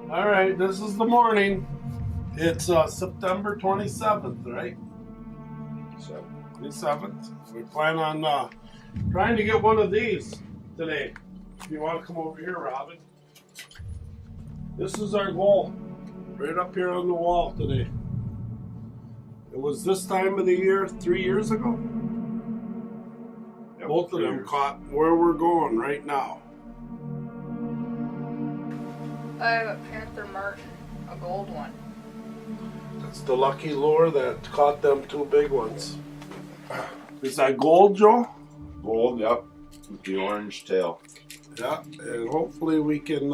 All right, this is the morning. It's September 27th, right? 27th. We plan on trying to get one of these today. If you want to come over here, Robin. This is our goal. Right up here on the wall today. It was this time of the year 3 years ago. Yep, both of them caught where we're going right now. I have a Panther Martin, a gold one. That's the lucky lure that caught them two big ones. Is that gold, Joe? Gold, yep. With the orange tail. Yeah, and hopefully we can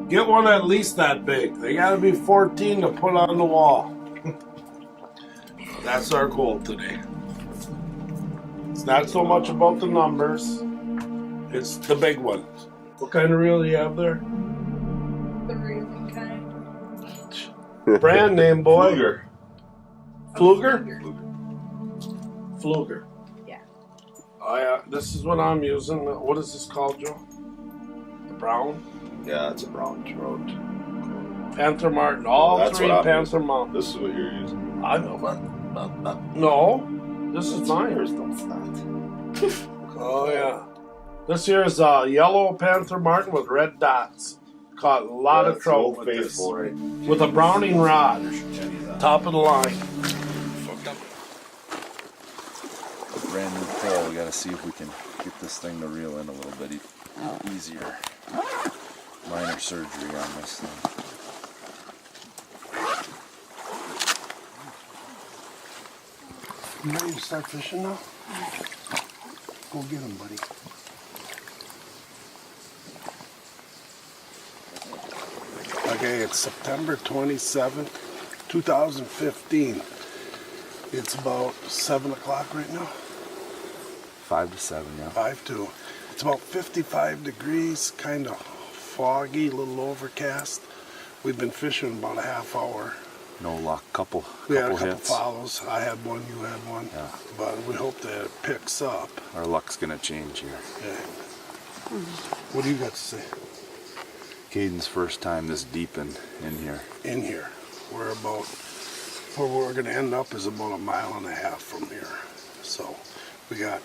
get one at least that big. They gotta be 14 to put on the wall. That's our goal today. It's not so much about the numbers, it's the big ones. What kind of reel do you have there? The reeling kind. Brand name, boy. Fluger. Fluger? Fluger. Yeah. This is what I'm using. What is this called, Joe? The brown? Yeah, it's a brown trout. Panther Martin. All That's three what I'm Panther using. Martin. This is what you're using. I know, but no. This is mine. Oh yeah. This here is a yellow Panther Martin with red dots. Caught a lot of trout with this. Right? With a Browning rod. Top of the line. Brand new pole. We gotta see if we can get this thing to reel in a little bit easier. Minor surgery on this thing. You ready to start fishing now? Go get him, buddy. Okay, it's September 27th, 2015. It's about 7 o'clock right now. 5 to 7, yeah. 5-2. It's about 55 degrees, kind of foggy, a little overcast. We've been fishing about a half hour. No luck. Couple We had a couple hits. follows. I had one, you had one. Yeah. But we hope that it picks up. Our luck's gonna change here. Yeah. What do you got to say? Caden's first time this deep in here. In here. We're about, where we're going to end up is about 1.5 miles from here. So we got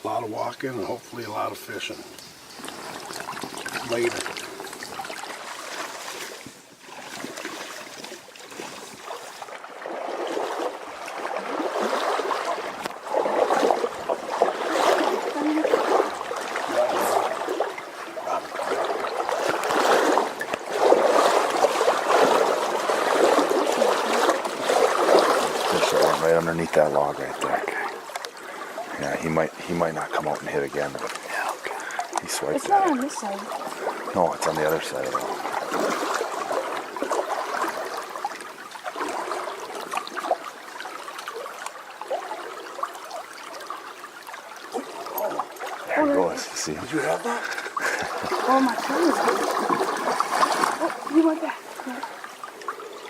a lot of walking and hopefully a lot of fishing. Later. Right underneath that log right there. Yeah, he might not come out and hit again, but yeah, okay. He swiped It's not at on it. this side. No, it's on the other side of the log. There it goes. You see him? Did you have that? Oh, my camera's on. Oh, you went back.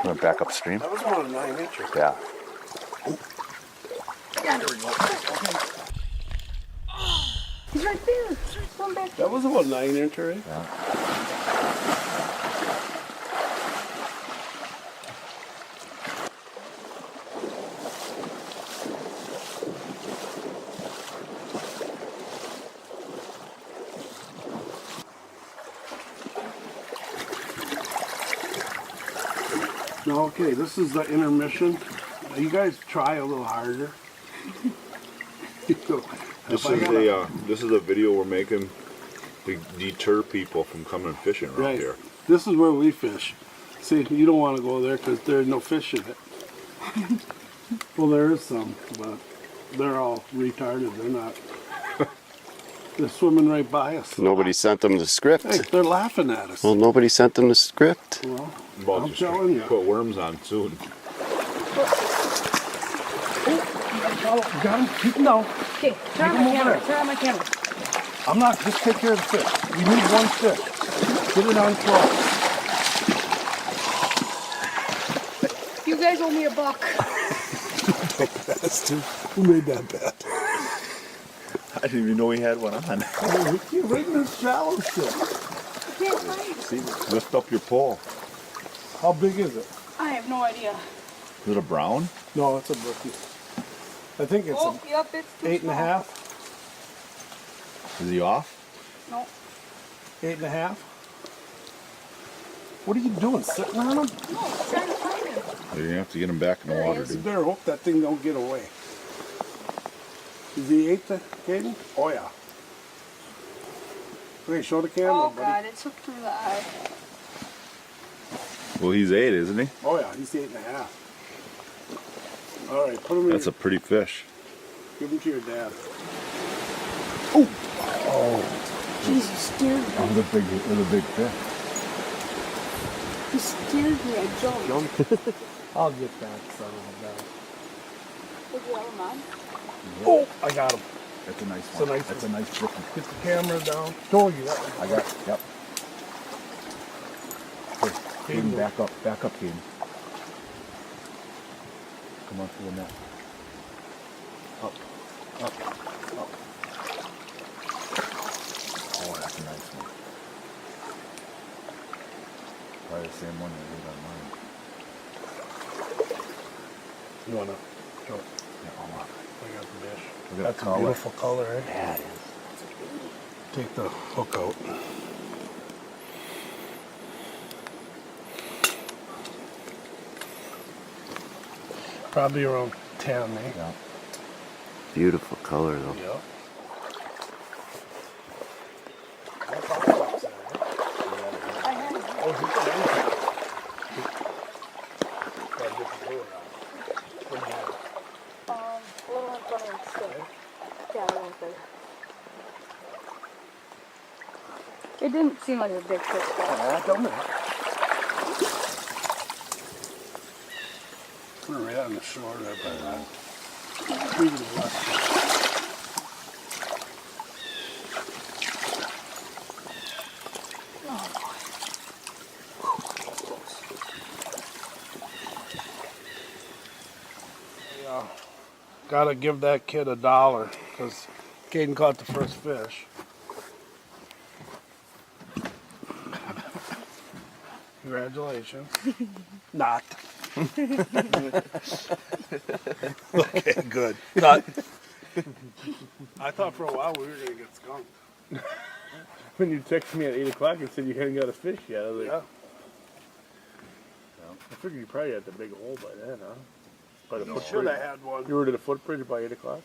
Went back upstream? That was about a 9-incher. Yeah. Yeah, there we go. He's right there. He's right going back. That was about a 9-incher, eh? Yeah. No, okay, this is the intermission. You guys try a little harder. This is a video we're making to deter people from coming fishing around here. This is where we fish. See, you don't want to go there because there's no fish in it. Well, there is some, but they're all retarded. They're not. They're swimming right by us. Nobody sent them the script. Hey, they're laughing at us. Well, nobody sent them the script. Well, About I'm to telling you. put worms on soon. Got him? Keep him down. Okay, turn on my camera. Turn on my camera. I'm not. Just take care of the fish. We need one fish. Get it on 12. You guys owe me $1. That's too. Who made that bet? I didn't even know he had one on. You're rigging this shallow shit. can't find it. See, lift up your pole. How big is it? I have no idea. Is it a brown? No, it's a brookie. I think it's Oh, yep, it's too 8.5. Is he off? No. 8.5. What are you doing? Sitting on him? No, I'm trying to find him. You're gonna have to get him back in the water, You dude. better hope that thing don't get away. Is he 8 the Caden? Oh yeah. Okay, show the camera, Oh buddy. god, it took through the eye. Well, he's 8, isn't he? Oh yeah, he's 8.5. All right, put him That's a in. pretty fish. Give him to your dad. Jeez, you scared me. That was a big fish. You scared me. I jumped. I'll get that son of a gun. Did you have him on? Oh, I got him. That's a nice It's a nice That's one. a nice fish. Get the camera down. Told you that. I got, yep. Caden, Back up, Caden. Come on through the net. Up. Oh, that's a nice one. Probably the same one that did on mine. You wanna show it? Yeah, I'll walk. I got the dish. Look at That's that a color. beautiful color, eh? Yeah, it is. Take the hook out. Probably around 10, eh? Yeah. Beautiful color though. Yeah. I had him. A little in front of the stick. Yeah, a little bit. It didn't seem like a big fish though. Put it right on the shore there by that. Leave it a bless. Yeah. Gotta give that kid $1 because Caden caught the first fish. Congratulations. Not. Okay, good. I thought for a while we were gonna get skunked. When you texted me at 8 o'clock and said you hadn't got a fish yet, I was like, Yeah. I figured you probably had the big hole by then, huh? By the You footbridge. should have had one. You were to the footbridge by 8 o'clock?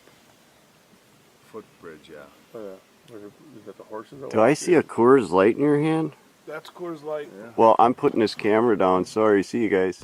Footbridge, yeah. Is that the horses? that Do I walk see a Coors Light in your hand? That's Coors Light. Well, I'm putting this camera down. Sorry. See you guys.